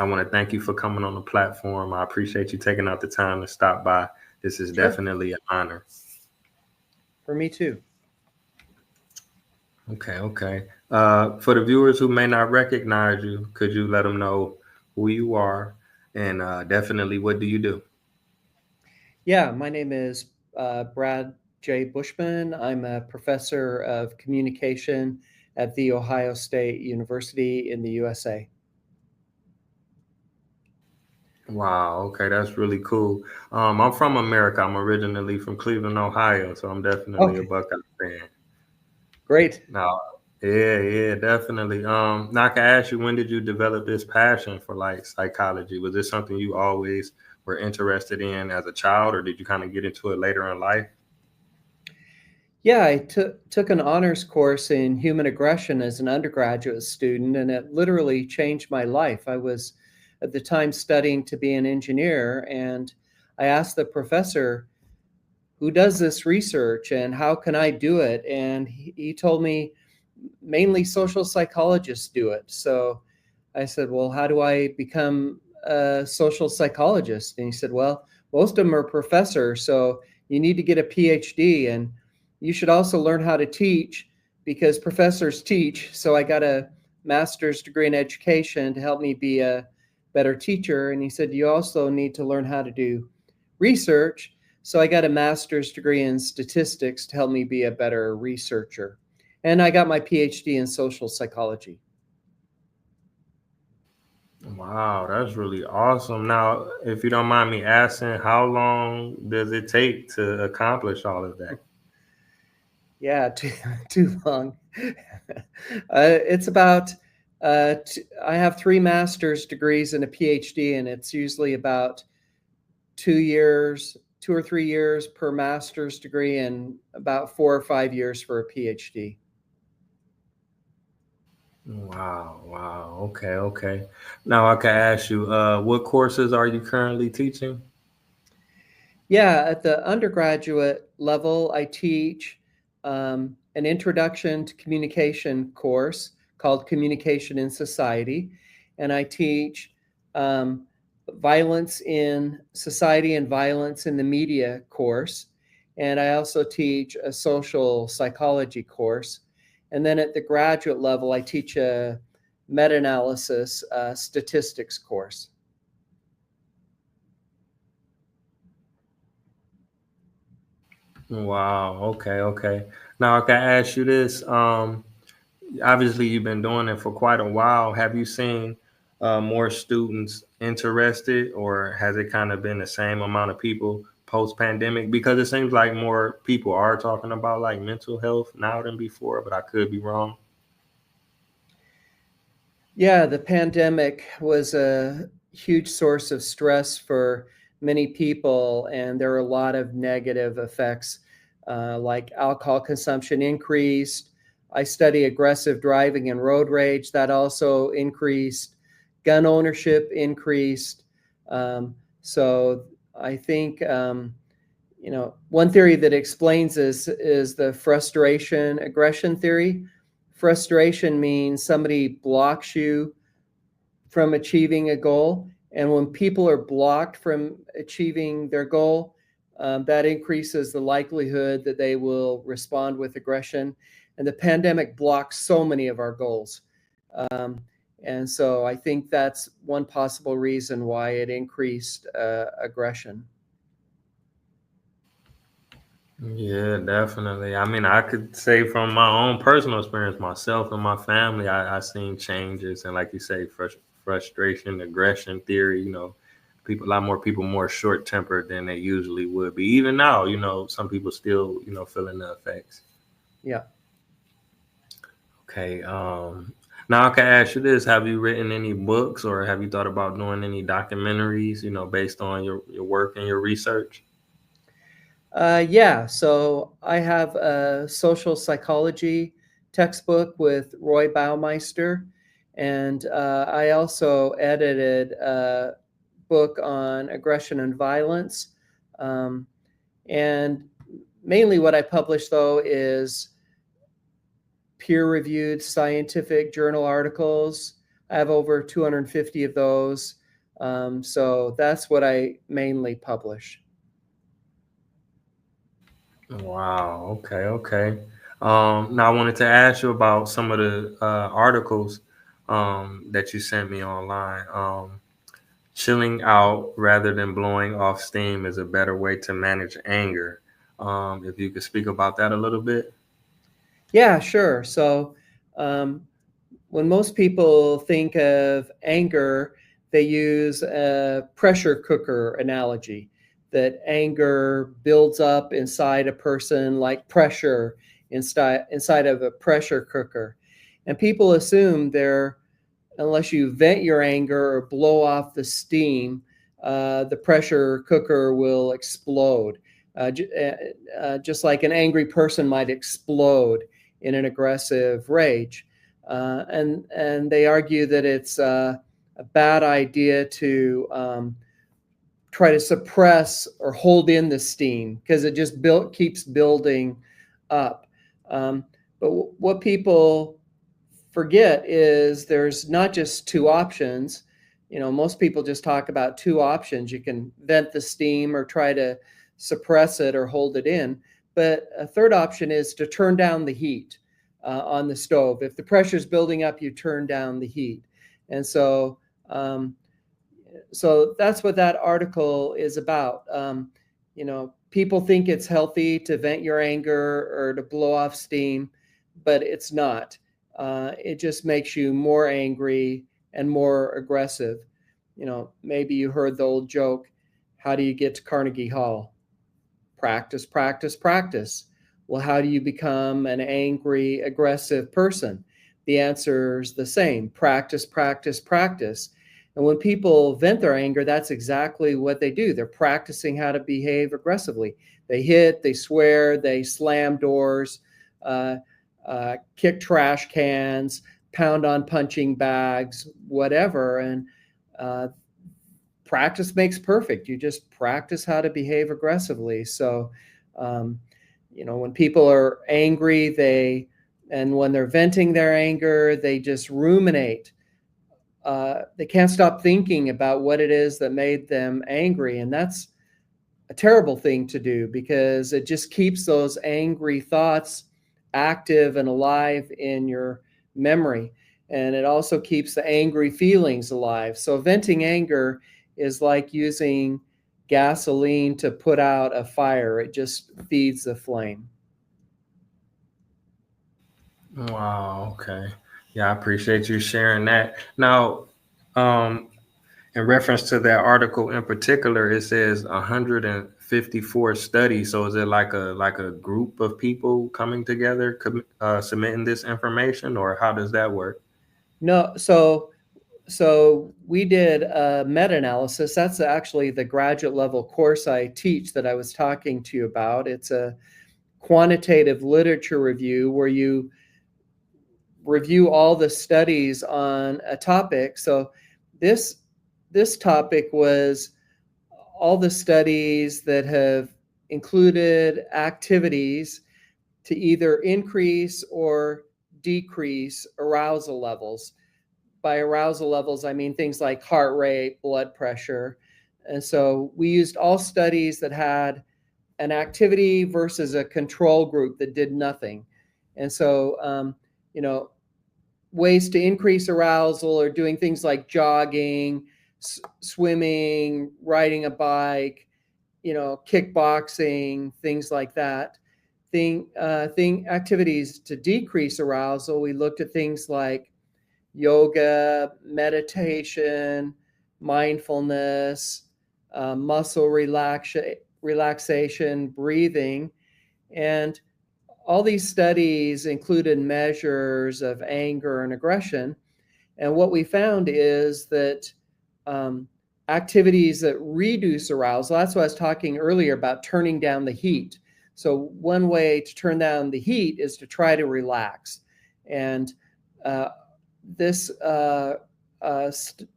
I want to thank you for coming on the platform. I appreciate you taking out the time to stop by. This is Sure. definitely an honor. For me too. Okay, okay. For the viewers who may not recognize you, could you let them know who you are and definitely what do you do? Yeah, my name is Brad J. Bushman. I'm a professor of communication at The Ohio State University in the USA. Wow, okay, that's really cool. I'm from America. I'm originally from Cleveland, Ohio, so I'm definitely a Okay, Buckeye fan. great. Now, yeah, yeah, definitely. Now I can ask you, when did you develop this passion for like psychology? Was this something you always were interested in as a child, or did you kind of get into it later in life? Yeah, I took an honors course in human aggression as an undergraduate student, and it literally changed my life. I was at the time studying to be an engineer, and I asked the professor, who does this research and how can I do it? And he told me mainly social psychologists do it. So I said, well, how do I become a social psychologist? And he said, well, most of them are professors, so you need to get a PhD, and you should also learn how to teach because professors teach. So I got a master's degree in education to help me be a better teacher. And he said, you also need to learn how to do research. So I got a master's degree in statistics to help me be a better researcher. And I got my PhD in social psychology. Wow, that's really awesome. Now, if you don't mind me asking, how long does it take to accomplish all of that? Yeah, too long. It's about, I have three master's degrees and a PhD, and it's usually about 2 years, 2 or 3 years per master's degree, and about 4 or 5 years for a PhD. Wow, wow. Okay, okay. Now I can ask you, what courses are you currently teaching? Yeah, at the undergraduate level, I teach an introduction to communication course called Communication in Society. And I teach um, violence in society and violence in the media course. And I also teach a social psychology course. And then at the graduate level, I teach a meta analysis statistics course. Wow, okay, okay. Now I can ask you this. Obviously you've been doing it for quite a while. Have you seen more students interested, or has it kind of been the same amount of people post pandemic? Because it seems like more people are talking about like mental health now than before, but I could be wrong. Yeah, the pandemic was a huge source of stress for many people, and there were a lot of negative effects, like alcohol consumption increased. I study aggressive driving and road rage, that also increased. Gun ownership increased. So I think one theory that explains this is the frustration aggression theory. Frustration means somebody blocks you from achieving a goal. And when people are blocked from achieving their goal, that increases the likelihood that they will respond with aggression. And the pandemic blocked so many of our goals. Um, and so I think that's one possible reason why it increased aggression. Yeah, definitely. I mean, I could say from my own personal experience, myself and my family, I seen changes, and like you say, frustration, aggression theory. People, a lot more people more short tempered than they usually would be. Even now, some people still, feeling the effects. Yeah. Okay. Now I can ask you this: have you written any books, or have you thought about doing any documentaries? Based on your work and your research. Yeah, so I have a social psychology textbook with Roy Baumeister, and I also edited a book on aggression and violence. Um, and mainly what I publish, though, is peer reviewed scientific journal articles. I have over 250 of those. So that's what I mainly publish. Wow. Okay. Okay. Now I wanted to ask you about some of the articles that you sent me online. Chilling out rather than blowing off steam is a better way to manage anger. If you could speak about that a little bit. Yeah, sure. So um, when most people think of anger, they use a pressure cooker analogy, that anger builds up inside a person like pressure inside of a pressure cooker. And people assume they're, unless you vent your anger or blow off the steam, the pressure cooker will explode. Just like an angry person might explode in an aggressive rage. And they argue that it's a bad idea to try to suppress or hold in the steam because it just keeps building up. Um, but what people forget is there's not just two options. Most people just talk about two options. You can vent the steam or try to suppress it or hold it in. But a third option is to turn down the heat on the stove. If the pressure is building up, you turn down the heat. And um, so that's what that article is about. People think it's healthy to vent your anger or to blow off steam, but it's not. It just makes you more angry and more aggressive. Maybe you heard the old joke, how do you get to Carnegie Hall? Practice, practice, practice. Well, how do you become an angry, aggressive person? The answer is the same: practice, practice, practice. And when people vent their anger, that's exactly what they do. They're practicing how to behave aggressively. They hit, they swear, they slam doors, uh, kick trash cans, pound on punching bags, whatever. And uh, practice makes perfect. You just practice how to behave aggressively. So, um, when people are angry, and when they're venting their anger, they just ruminate. They can't stop thinking about what it is that made them angry. And that's a terrible thing to do because it just keeps those angry thoughts active and alive in your memory. And it also keeps the angry feelings alive. So venting anger is like using gasoline to put out a fire, it just feeds the flame. Wow. Okay. Yeah, I appreciate you sharing that. Now, um, in reference to that article in particular, it says 154 studies. So is it like a group of people coming together, submitting this information, or how does that work? No, so we did a meta-analysis. That's actually the graduate level course I teach that I was talking to you about. It's a quantitative literature review where you review all the studies on a topic. So this this topic was all the studies that have included activities to either increase or decrease arousal levels. By arousal levels, I mean things like heart rate, blood pressure. And so we used all studies that had an activity versus a control group that did nothing. And so, you know, ways to increase arousal are doing things like jogging, swimming, riding a bike, kickboxing, things like that. Thing activities to decrease arousal. We looked at things like yoga, meditation, mindfulness, muscle relaxation, breathing. And all these studies included measures of anger and aggression. And what we found is that um, activities that reduce arousal, that's what I was talking earlier about turning down the heat. So, one way to turn down the heat is to try to relax. And uh, this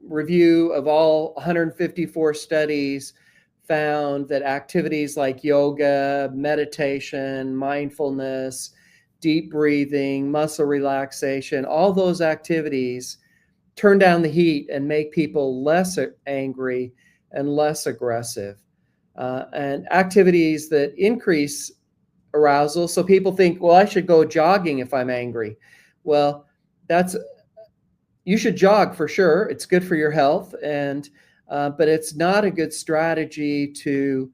review of all 154 studies found that activities like yoga, meditation, mindfulness, deep breathing, muscle relaxation, all those activities turn down the heat and make people less angry and less aggressive. And activities that increase arousal. So people think, well, I should go jogging if I'm angry. Well, that's you should jog for sure. It's good for your health, and but it's not a good strategy to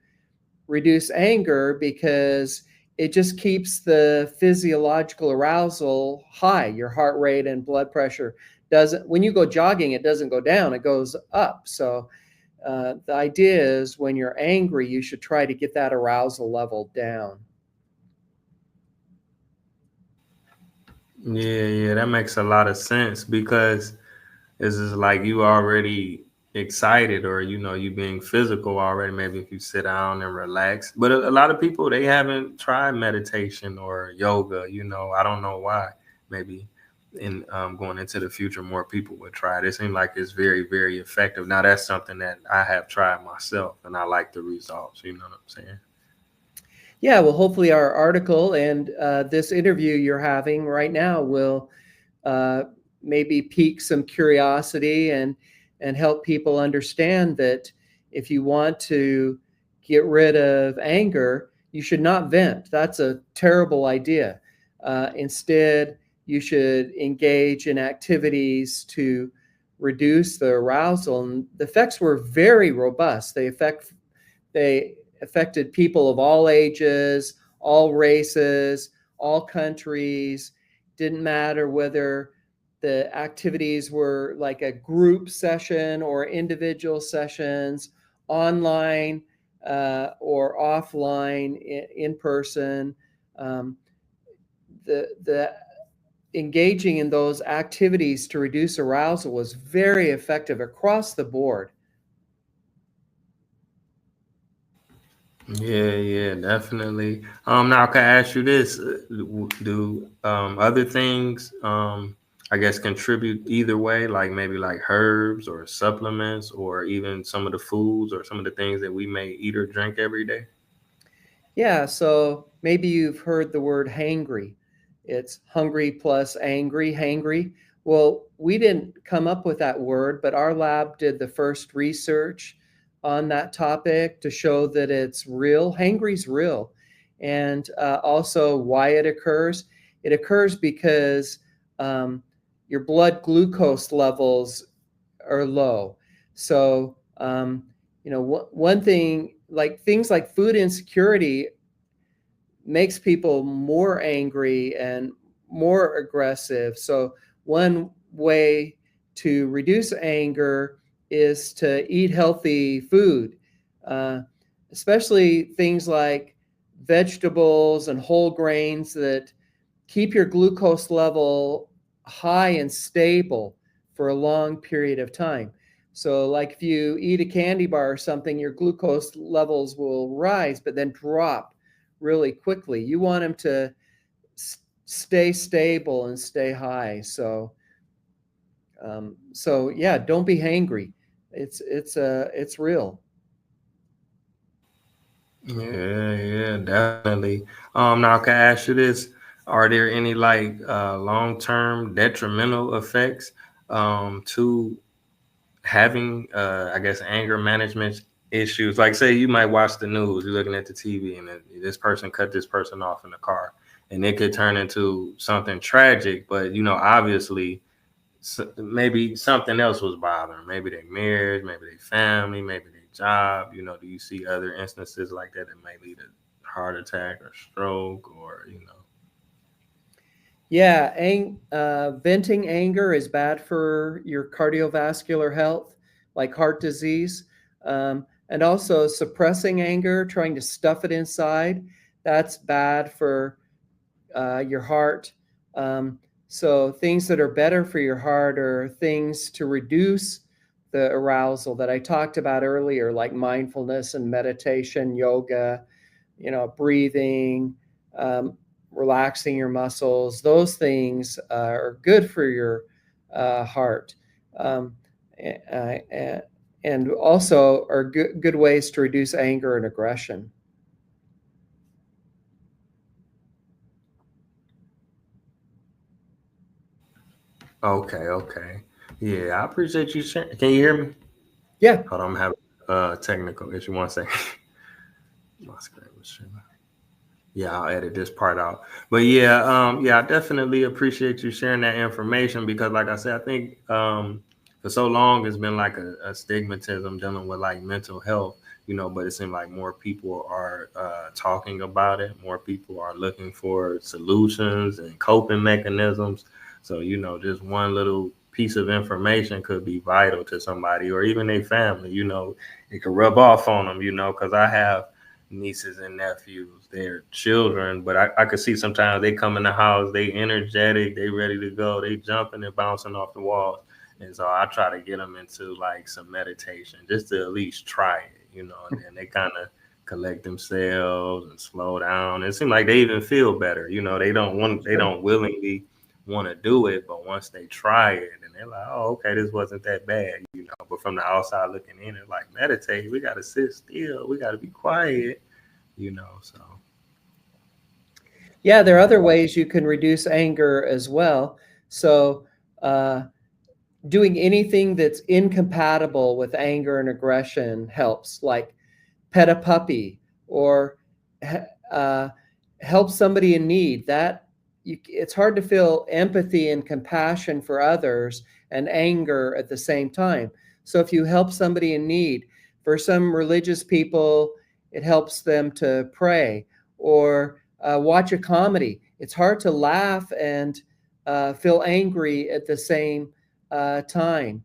reduce anger because it just keeps the physiological arousal high. Your heart rate and blood pressure doesn't. When you go jogging, it doesn't go down; it goes up. So the idea is when you're angry, you should try to get that arousal level down. Yeah, yeah, that makes a lot of sense because it's just like you already excited or you being physical already. Maybe if you sit down and relax. But a lot of people they haven't tried meditation or yoga. I don't know why. Maybe in going into the future, more people would try it. It seems like it's very, very effective. Now that's something that I have tried myself, and I like the results. You know what I'm saying? Yeah, well, hopefully our article and this interview you're having right now will uh, maybe pique some curiosity and help people understand that if you want to get rid of anger, you should not vent. That's a terrible idea. Instead, you should engage in activities to reduce the arousal. And the effects were very robust. They affected people of all ages, all races, all countries. Didn't matter whether the activities were like a group session or individual sessions, online or offline, in person. Um, the engaging in those activities to reduce arousal was very effective across the board. Yeah, yeah, definitely. Now can I ask you this: Do other things, I guess, contribute either way? Like maybe like herbs or supplements, or even some of the foods or some of the things that we may eat or drink every day? Yeah, so maybe you've heard the word hangry. It's hungry plus angry, hangry. Well, we didn't come up with that word, but our lab did the first research on that topic to show that it's real. Hangry's real. And also why it occurs. It occurs because um, your blood glucose levels are low. So, one thing, like things like food insecurity makes people more angry and more aggressive. So, one way to reduce anger is to eat healthy food, uh, especially things like vegetables and whole grains that keep your glucose level high and stable for a long period of time. So, like if you eat a candy bar or something, your glucose levels will rise, but then drop really quickly. You want them to stay stable and stay high. So yeah, don't be hangry. It's real. Yeah, yeah, definitely. Now can I ask you this: Are there any like long-term detrimental effects to having I guess anger management issues? Like say you might watch the news, you're looking at the TV and this person cut this person off in the car, and it could turn into something tragic, but obviously maybe something else was bothering, maybe their marriage, maybe their family, maybe their job. Do you see other instances like that that might lead to heart attack or stroke or? Yeah, venting anger is bad for your cardiovascular health, like heart disease. And also suppressing anger, trying to stuff it inside, that's bad for your heart. Um, so, things that are better for your heart are things to reduce the arousal that I talked about earlier, like mindfulness and meditation, yoga, breathing, um, relaxing your muscles. Those things are good for your heart. Um, and also are good ways to reduce anger and aggression. Okay, okay. Yeah, I appreciate you sharing. Can you hear me? Yeah. Hold on, I'm having technical issue. One second. My screen was sharing. Yeah, I'll edit this part out. But yeah, yeah, I definitely appreciate you sharing that information because, like I said, I think for so long it's been like a stigmatism dealing with like mental health, but it seems like more people are talking about it. More people are looking for solutions and coping mechanisms. So, just one little piece of information could be vital to somebody or even a family, it could rub off on them, because I have nieces and nephews, they're children, but I could see sometimes they come in the house, they energetic, they ready to go, they jumping and bouncing off the walls. And so I try to get them into like some meditation just to at least try it, and then they kind of collect themselves and slow down. It seems like they even feel better, they Sure. don't willingly want to do it, but once they try it and they're like, oh, okay, this wasn't that bad, but from the outside looking in, it's like meditate, we got to sit still, we got to be quiet, so Yeah, there are other ways you can reduce anger as well. So, uh, doing anything that's incompatible with anger and aggression helps, like pet a puppy or uh, help somebody in need. It's hard to feel empathy and compassion for others and anger at the same time. So if you help somebody in need, for some religious people, it helps them to pray or watch a comedy. It's hard to laugh and feel angry at the same time.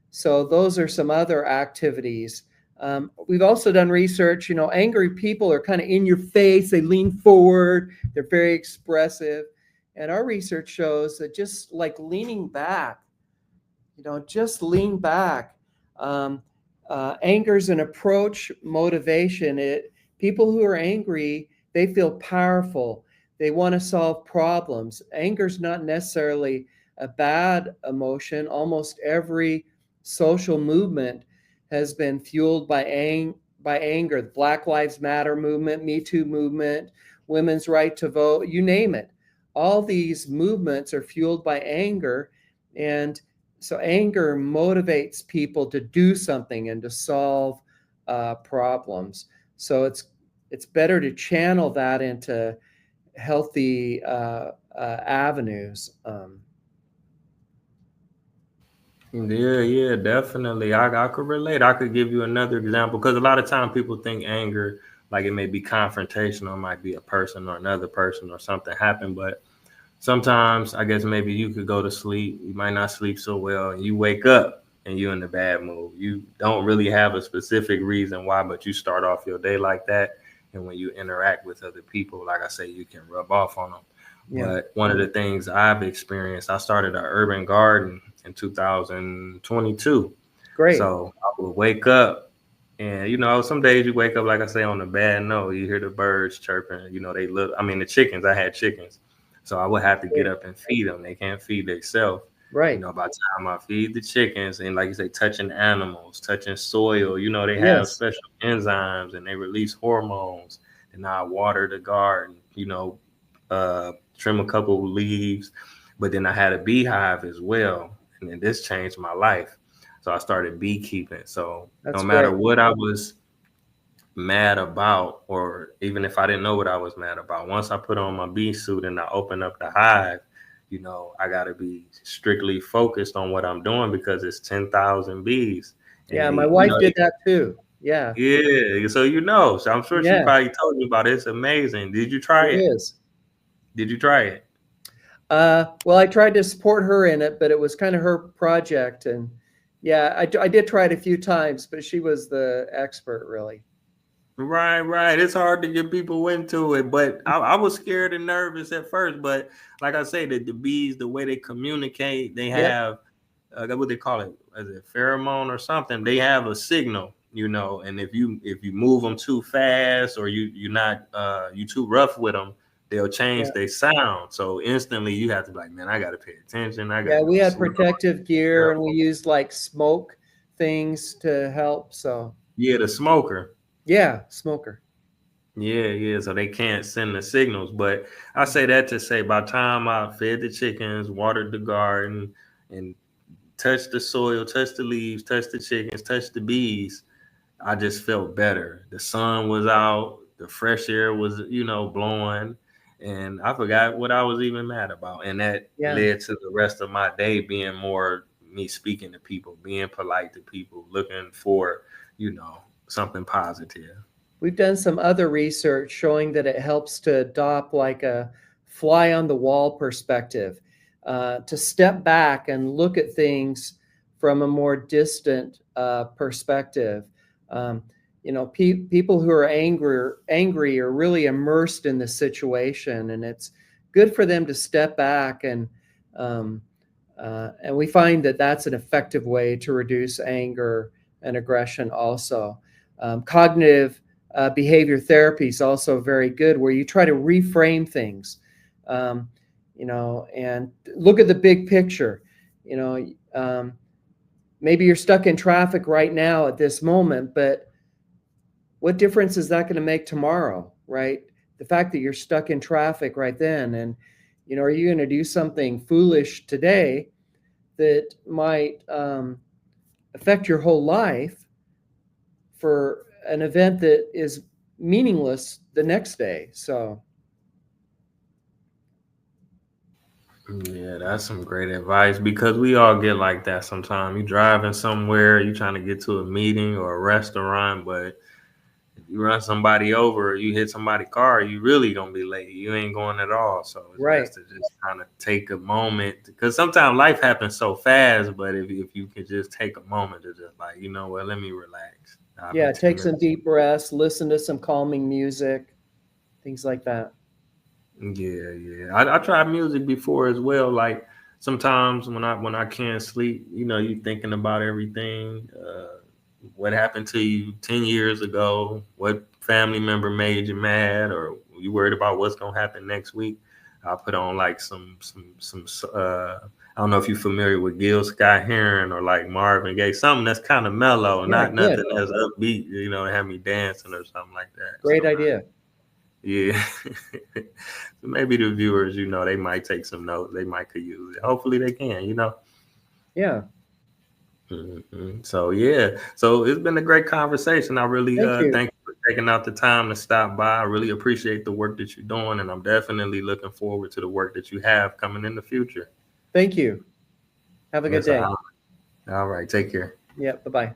So those are some other activities. We've also done research. Angry people are kind of in your face. They lean forward. They're very expressive. And our research shows that just like leaning back, just lean back. Um, Anger is an approach motivation. People who are angry, they feel powerful. They want to solve problems. Anger is not necessarily a bad emotion. Almost every social movement has been fueled by anger. The Black Lives Matter movement, Me Too movement, women's right to vote, you name it. All these movements are fueled by anger, and so anger motivates people to do something and to solve problems. So it's better to channel that into healthy avenues. yeah, definitely. I could relate. I could give you another example because a lot of time people think anger like it may be confrontational, it might be a person or another person or something happened, but sometimes I guess maybe you could go to sleep, you might not sleep so well, and you wake up and you're in a bad mood. You don't really have a specific reason why, but you start off your day like that. And when you interact with other people, like I say, you can rub off on them. Yeah, But one of the things I've experienced, I started an urban garden in 2022. great. So I would wake up and some days you wake up, like I say, on a bad note. You hear the birds chirping. They look. I mean, the chickens. I had chickens, so I would have to get Great. up and feed them. They can't feed themselves. Right. By the time I feed the chickens, and like you say, touching animals, touching soil. They have Yes. special enzymes and they release hormones. And I water the garden. Trim a couple of leaves, but then I had a beehive as well, and then this changed my life. So I started beekeeping. So no That's matter great. what I was mad about, or even if I didn't know what I was mad about, once I put on my bee suit and I open up the hive, I got to be strictly focused on what I'm doing because it's 10,000 bees. And Yeah, my wife did they, that too. Yeah, yeah, so I'm sure she yeah, probably told you about it. It's amazing. Did you try it it? is. Did you try it? Well, I tried to support her in it, but it was kind of her project, and yeah, I did try it a few times, but she was the expert, really. Right, right. It's hard to get people into it, but I was scared and nervous at first. But like I say, the bees, the way they communicate, they Yep. have what they call it, is it pheromone or something? They have a signal, and if you move them too fast or you're not you too rough with them, they'll change Yeah. their sound. So instantly you have to be like, man, I got to pay attention. I got Yeah, to we go had slow. protective gear and we used like smoke things to help. So, Yeah, the smoker. yeah, smoker. Yeah, yeah. So they can't send the signals. But I say that to say by the time I fed the chickens, watered the garden, and touch the soil, touch the leaves, touch the chickens, touch the bees, I just felt better. The sun was out, the fresh air was, blowing, and I forgot what I was even mad about. And that Yeah. led to the rest of my day being more me speaking to people, being polite to people, looking for, you know, something positive. We've done some other research showing that it helps to adopt like a fly on the wall perspective, to step back and look at things from a more distant perspective. Um, people who are angry are really immersed in the situation, and it's good for them to step back um, and we find that that's an effective way to reduce anger and aggression. Also, cognitive behavior therapy is also very good, where you try to reframe things, um, and look at the big picture. You know, um, maybe you're stuck in traffic right now at this moment, but what difference is that going to make tomorrow, right? The fact that you're stuck in traffic right then, and are you going to do something foolish today that might affect your whole life for an event that is meaningless the next day? So, Yeah, that's some great advice because we all get like that sometimes. You driving somewhere, you trying to get to a meeting or a restaurant, but if you run somebody over or you hit somebody's car, you really gonna be late. You ain't going at all. So it's right. best to just kind of take a moment because sometimes life happens so fast. But if you could just take a moment to just like, you know what, let me relax. I'll be Yeah, ten take some minutes. deep breaths, listen to some calming music, things like that. Yeah, yeah. I tried music before as well. Like sometimes when I can't sleep, you thinking about everything. What happened to you 10 years ago? What family member made you mad, or you worried about what's gonna happen next week? I put on like some. I don't know if you're familiar with Gil Scott Heron or like Marvin Gaye, something that's kind of mellow, Yeah, not good. nothing that's upbeat. Have me dancing or something like that. Great So idea. yeah. So maybe the viewers, they might take some notes. They might could use it. Hopefully they can. Yeah. So yeah. So it's been a great conversation. I really Thank you. thank you for taking out the time to stop by. I really appreciate the work that you're doing, and I'm definitely looking forward to the work that you have coming in the future. Thank you. Have a good Yes, day. all right. Take care. Yeah. Bye bye.